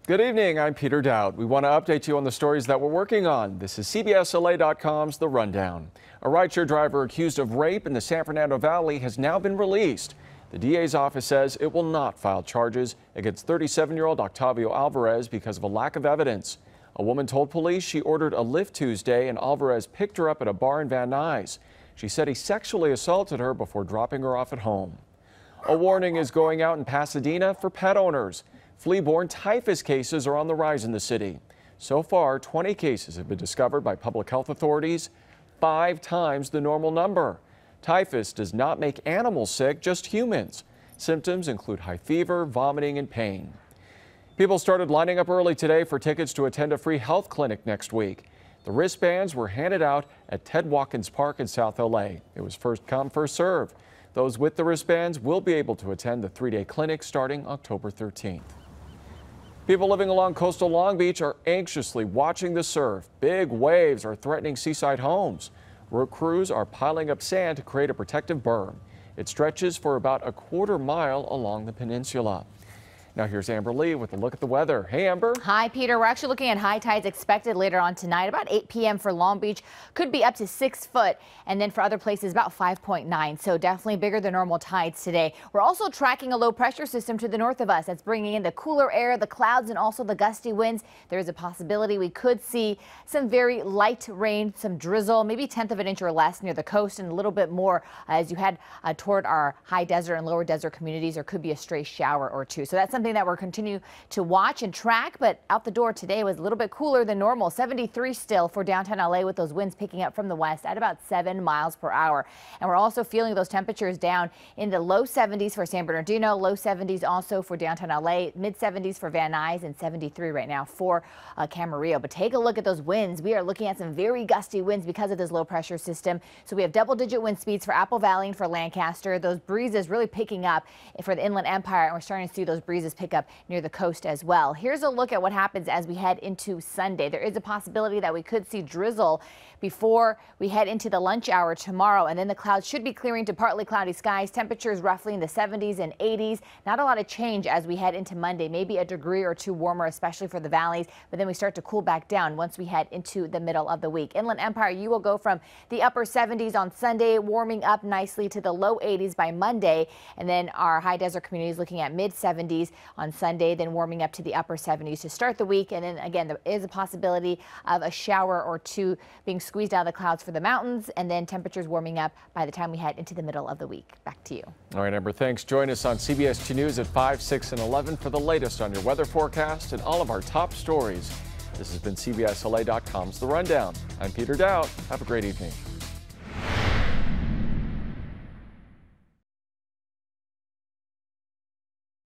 Good evening, I'm Peter Dowd. We want to update you on the stories that we're working on. This is CBSLA.com's The Rundown. A rideshare driver accused of rape in the San Fernando Valley has now been released. The DA's office says it will not file charges against 37-year-old Octavio Alvarez because of a lack of evidence. A woman told police she ordered a Lyft Tuesday and Alvarez picked her up at a bar in Van Nuys. She said he sexually assaulted her before dropping her off at home. A warning is going out in Pasadena for pet owners. Flea-borne typhus cases are on the rise in the city. So far, 20 cases have been discovered by public health authorities, 5 times the normal number. Typhus does not make animals sick, just humans. Symptoms include high fever, vomiting, and pain. People started lining up early today for tickets to attend a free health clinic next week. The wristbands were handed out at Ted Watkins Park in South LA. It was first come, first serve. Those with the wristbands will be able to attend the 3-day clinic starting October 13th. People living along coastal Long Beach are anxiously watching the surf. Big waves are threatening seaside homes. Work crews are piling up sand to create a protective berm. It stretches for about a quarter mile along the peninsula. Now here's Amber Lee with a look at the weather. Hey, Amber. Hi, Peter. We're actually looking at high tides expected later on tonight, about 8 p.m. for Long Beach. Could be up to 6 foot, and then for other places about 5.9. So definitely bigger than normal tides today. We're also tracking a low pressure system to the north of us that's bringing in the cooler air, the clouds, and also the gusty winds. There is a possibility we could see some very light rain, some drizzle, maybe 1/10 of an inch or less near the coast, and a little bit more as you head toward our high desert and lower desert communities. There could be a stray shower or two. So that's something that we're continue to watch and track, but out the door today was a little bit cooler than normal. 73 still for downtown LA with those winds picking up from the west at about 7 miles per hour. And we're also feeling those temperatures down in the low 70s for San Bernardino, low 70s also for downtown LA, mid 70s for Van Nuys, and 73 right now for Camarillo. But take a look at those winds. We are looking at some very gusty winds because of this low pressure system. So we have double-digit wind speeds for Apple Valley and for Lancaster. Those breezes really picking up for the Inland Empire, and we're starting to see those breezes pick up near the coast as well. Here's a look at what happens as we head into Sunday. There is a possibility that we could see drizzle before we head into the lunch hour tomorrow, and then the clouds should be clearing to partly cloudy skies. Temperatures roughly in the 70s and 80s. Not a lot of change as we head into Monday, maybe a degree or two warmer, especially for the valleys, but then we start to cool back down once we head into the middle of the week. Inland Empire, you will go from the upper 70s on Sunday, warming up nicely to the low 80s by Monday, and then our high desert communities looking at mid 70s on Sunday, then warming up to the upper 70s to start the week. And then again, there is a possibility of a shower or two being squeezed out of the clouds for the mountains, and then temperatures warming up by the time we head into the middle of the week. Back to you. All right, Amber, thanks. Join us on CBS 2 News at 5, 6, and 11 for the latest on your weather forecast and all of our top stories. This has been CBSLA.com's The Rundown. I'm Peter Dowd. Have a great evening.